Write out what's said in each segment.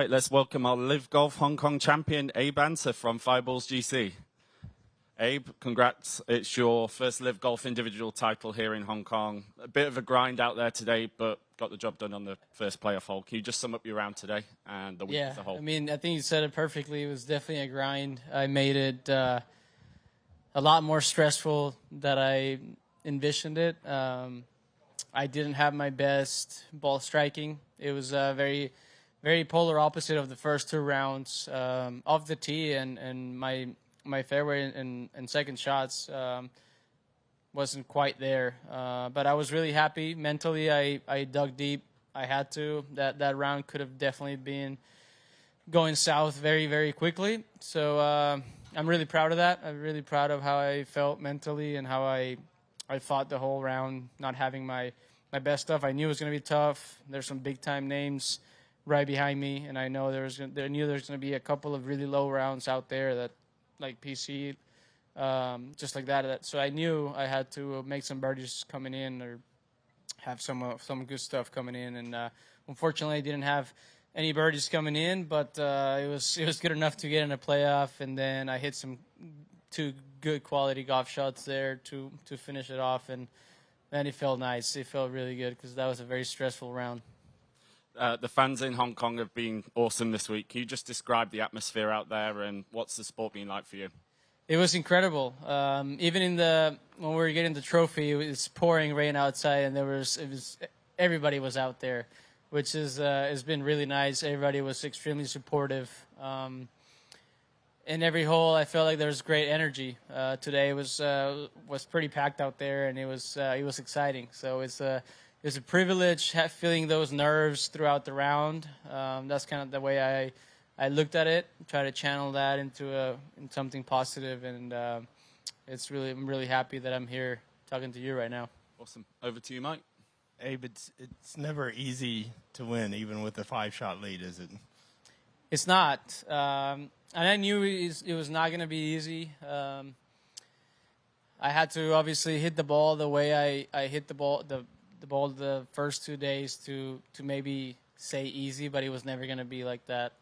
right, let's welcome our LIV Golf Hong Kong champion, Abe Ancer from Fireballs GC. Abe, congrats. It's your first LIV Golf individual title here in Hong Kong. A bit of a grind out there today, but got the job done on the first playoff hole. Can you just sum up your round today and the week as a whole? I mean, I think you said it perfectly. It was definitely a grind. I made it a lot more stressful than I envisioned it. I didn't have my best ball striking. It was very polar opposite of the first two rounds off the tee, and my fairway and second shots wasn't quite there. But I was really happy. Mentally, I dug deep. I had to. That round could have definitely been going south very, very quickly. So I'm really proud of that. I'm really proud of how I felt mentally and how I fought the whole round, not having my best stuff. I knew it was going to be tough. There's some big-time names right behind me, and I know I knew there's going to be a couple of really low rounds out there that, like PC, just like that. So I knew I had to make some birdies coming in or have some good stuff coming in. And unfortunately, I didn't have any birdies coming in, but it was good enough to get in a playoff. And then I hit some two good quality golf shots there to finish it off. And then it felt nice. It felt really good because that was a very stressful round. The fans in Hong Kong have been awesome this week. Can you just describe the atmosphere out there and what's the sport been like for you? It was incredible. Even when we were getting the trophy, it was pouring rain outside, and everybody was out there, which has been really nice. Everybody was extremely supportive. In every hole, I felt like there was great energy. Today was pretty packed out there, and it was exciting. So it's a privilege feeling those nerves throughout the round. That's kind of the way I looked at it. Try to channel that into something positive, and I'm really happy that I'm here talking to you right now. Awesome. Over to you, Mike. Abe, it's never easy to win, even with a 5-shot lead, is it? It's not. And I knew it was not going to be easy. I had to obviously hit the ball the way I hit the ball the first 2 days to maybe say easy, but it was never going to be like that.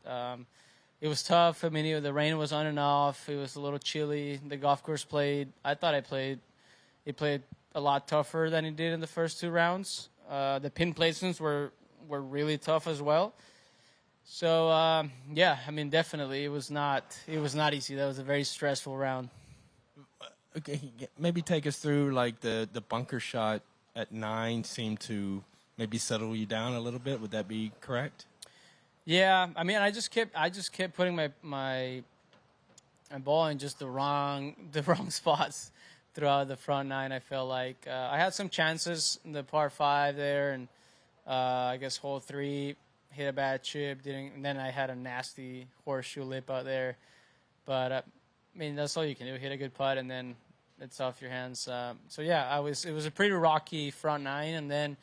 It was tough. I mean, the rain was on and off. It was a little chilly. The golf course played a lot tougher than it did in the first two rounds. The pin placements were really tough as well. So yeah, I mean, definitely it was not easy. That was a very stressful round. Okay, maybe take us through like the bunker shot at 9 seemed to maybe settle you down a little bit. Would that be correct? Yeah, I mean, I just kept putting my ball in just the wrong spots throughout the front 9. I felt like I had some chances in the par 5 there, and I guess hole 3 hit a bad chip, and then I had a nasty horseshoe lip out there. But I mean, that's all you can do: hit a good putt, and then it's off your hands. So yeah, it was a pretty rocky front 9, and then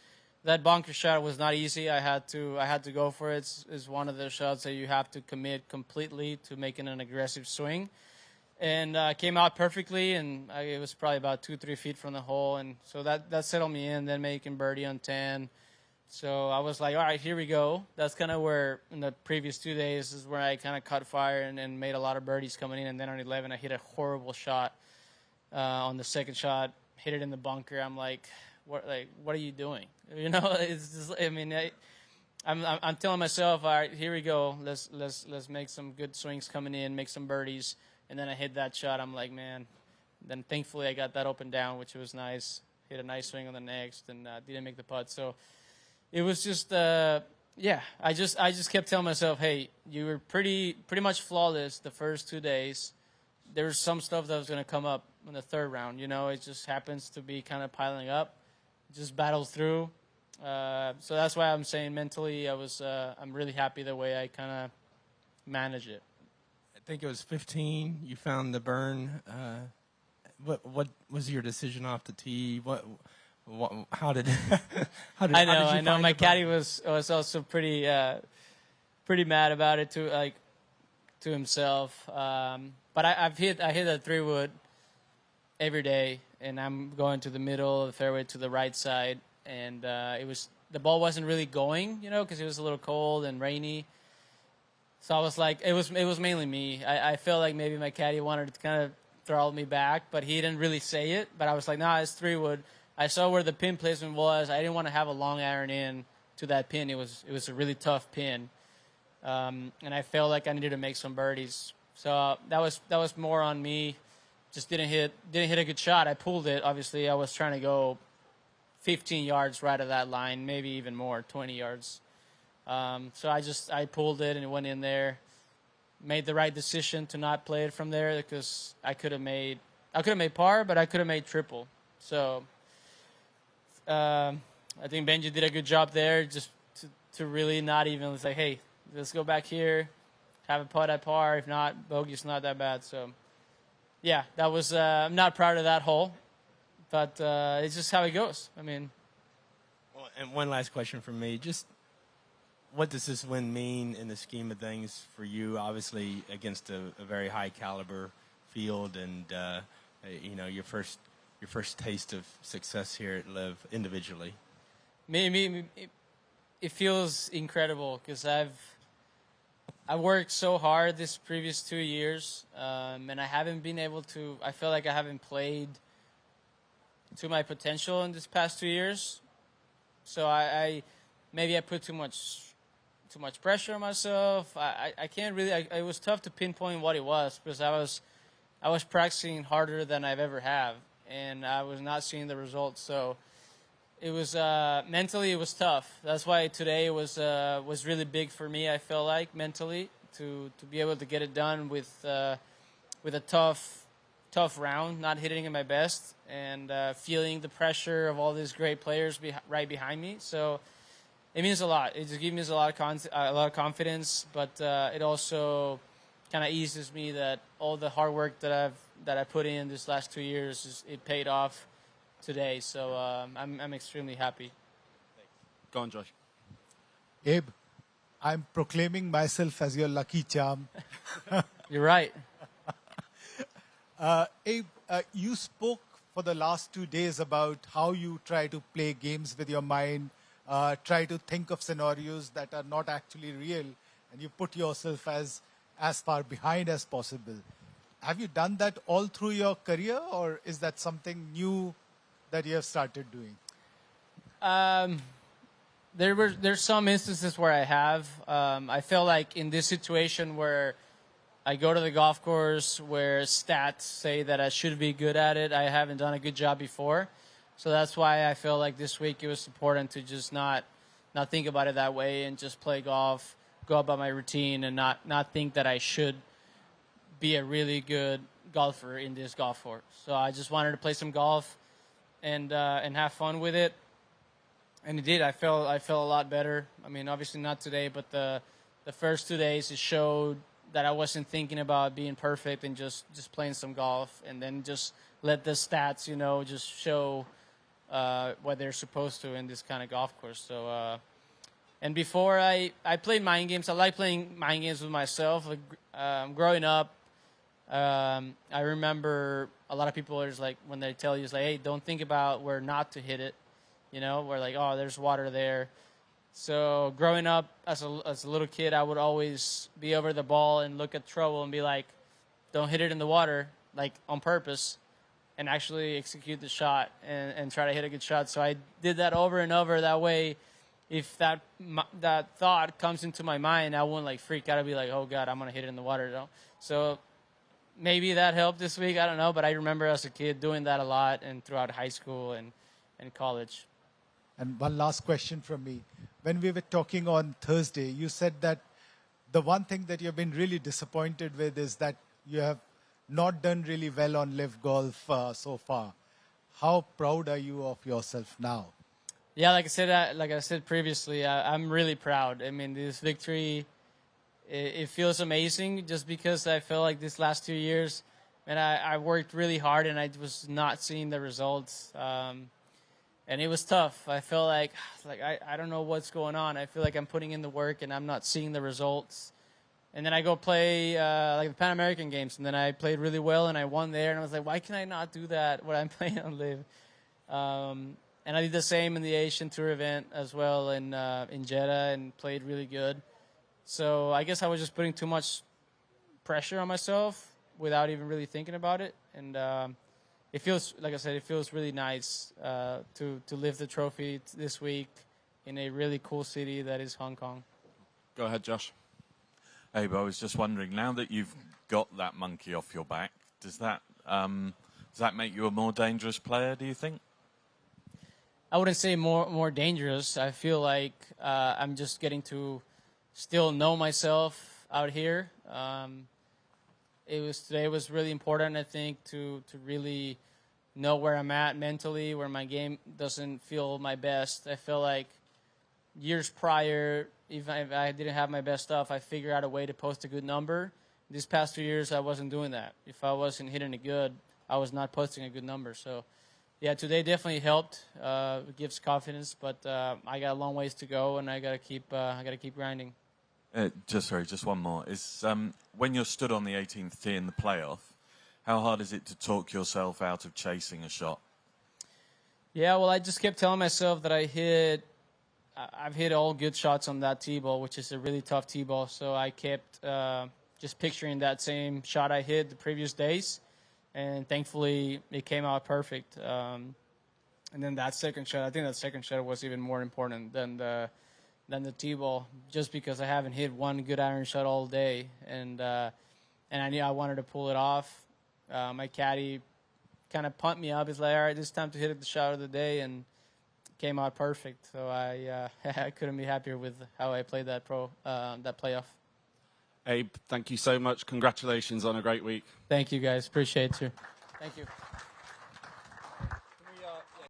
that bunker shot was not easy. I had to go for it. It's one of the shots that you have to commit completely to making an aggressive swing, and came out perfectly. And it was probably about 2-3 feet from the hole, and so that settled me in. Then making birdie on 10. So I was like, all right, here we go. That's kind of where in the previous 2 days is where I kind of caught fire and made a lot of birdies coming in. And then on 11, I hit a horrible shot on the second shot, hit it in the bunker. I'm like, what are you doing? You know, it's just, I mean, I'm telling myself, all right, here we go. Let's make some good swings coming in, make some birdies. And then I hit that shot. I'm like, man. Then thankfully I got that open down, which was nice. Hit a nice swing on the next, and didn't make the putt. So it was just, yeah. I just kept telling myself, hey, you were pretty much flawless the first 2 days. There's some stuff that was going to come up in the third round. You know, it just happens to be kind of piling up. Just battles through. So that's why I'm saying mentally, I'm really happy the way I kind of managed it. I think it was 15. You found the burn. What was your decision off the tee? How did I know. My caddy was also pretty mad about it to himself. But I hit a 3-wood every day, and I'm going to the middle of the fairway to the right side, and the ball wasn't really going, you know, because it was a little cold and rainy. So I was like, it was mainly me. I felt like maybe my caddy wanted to kind of throttle me back, but he didn't really say it. But I was like, nah, it's 3-wood. I saw where the pin placement was. I didn't want to have a long iron in to that pin. It was a really tough pin, and I felt like I needed to make some birdies. So that was more on me. Just didn't hit a good shot. I pulled it. Obviously, I was trying to go 15 yards right of that line, maybe even more, 20 yards. So I pulled it and it went in there. Made the right decision to not play it from there because I could have made par, but I could have made triple. So I think Benji did a good job there, just to really not even say, hey, let's go back here, have a putt at par. If not, bogey's not that bad. So yeah, that was I'm not proud of that hole, but it's just how it goes. I mean, Well, and one last question from me, just. What does this win mean in the scheme of things for you? Obviously, against a very high caliber field, and you know, your first taste of success here at LIV individually. It feels incredible because I worked so hard this previous 2 years, and I haven't been able to. I feel like I haven't played to my potential in this past 2 years. So I put too much pressure on myself. I can't really. It was tough to pinpoint what it was because I was practicing harder than I've ever have, and I was not seeing the results. So it was mentally it was tough. That's why today was really big for me. I felt like mentally to be able to get it done with a tough round, not hitting at my best, and feeling the pressure of all these great players right behind me. So. It means a lot. It just gives me a lot of confidence, but it also kind of eases me that all the hard work that I put in this last 2 years it paid off today. So I'm extremely happy. Go on, Josh. Abe, I'm proclaiming myself as your lucky charm. You're right. Abe, you spoke for the last 2 days about how you try to play games with your mind. Try to think of scenarios that are not actually real, and you put yourself as far behind as possible. Have you done that all through your career, or is that something new that you have started doing? There's some instances where I have. I feel like in this situation where I go to the golf course where stats say that I should be good at it, I haven't done a good job before. So that's why I feel like this week it was important to just not think about it that way and just play golf, go about my routine, and not think that I should be a really good golfer in this golf course. So I just wanted to play some golf and have fun with it, and it did. I felt a lot better. I mean, obviously not today, but the first 2 days it showed that I wasn't thinking about being perfect and just playing some golf, and then just let the stats, just show. What they're supposed to in this kind of golf course. So, and before I played mind games. I like playing mind games with myself. Growing up, I remember a lot of people are just like, when they tell you, it's like, hey, don't think about where not to hit it. Where like, oh, there's water there. So growing up as a little kid, I would always be over the ball and look at trouble and be like, don't hit it in the water, like on purpose. And actually execute the shot and try to hit a good shot. So I did that over and over. That way, if that thought comes into my mind, I won't like freak out. I'd be like, oh God, I'm gonna hit it in the water. So maybe that helped this week. I don't know, but I remember as a kid doing that a lot and throughout high school and college. And one last question from me. When we were talking on Thursday, you said that the one thing that you've been really disappointed with is that you have not done really well on LIV Golf so far. How proud are you of yourself now? Yeah, like I said previously, I'm really proud. I mean, this victory, it feels amazing just because I feel like these last 2 years, and I worked really hard and I was not seeing the results. And it was tough. I felt like I don't know what's going on. I feel like I'm putting in the work and I'm not seeing the results. And then I go play like the Pan American Games, and then I played really well, and I won there. And I was like, why can I not do that when I'm playing on LIV? And I did the same in the Asian Tour event as well in Jeddah, and played really good. So I guess I was just putting too much pressure on myself without even really thinking about it. And it feels, like I said, it feels really nice to lift the trophy this week in a really cool city that is Hong Kong. Go ahead, Josh. Abe, I was just wondering, now that you've got that monkey off your back, does that make you a more dangerous player, do you think? I wouldn't say more dangerous. I feel like I'm just getting to still know myself out here. Today was really important, I think, to really know where I'm at mentally, where my game doesn't feel my best. I feel like years prior, even if I didn't have my best stuff, I figured out a way to post a good number. These past 2 years, I wasn't doing that. If I wasn't hitting it good, I was not posting a good number. So, yeah, today definitely helped. It gives confidence, but I got a long ways to go, and I gotta keep grinding. Just one more. Is when you're stood on the 18th tee in the playoff, how hard is it to talk yourself out of chasing a shot? Yeah, well, I just kept telling myself that I've hit all good shots on that tee ball, which is a really tough tee ball. So I kept just picturing that same shot I hit the previous days, and thankfully it came out perfect. And then that second shot, I think that second shot was even more important than the tee ball, just because I haven't hit one good iron shot all day, and I knew I wanted to pull it off. My caddy kind of pumped me up. He's like, "All right, it's time to hit the shot of the day," and came out perfect. So I couldn't be happier with how I played that playoff. Abe, thank you so much. Congratulations on a great week. Thank you, guys. Appreciate you. Thank you.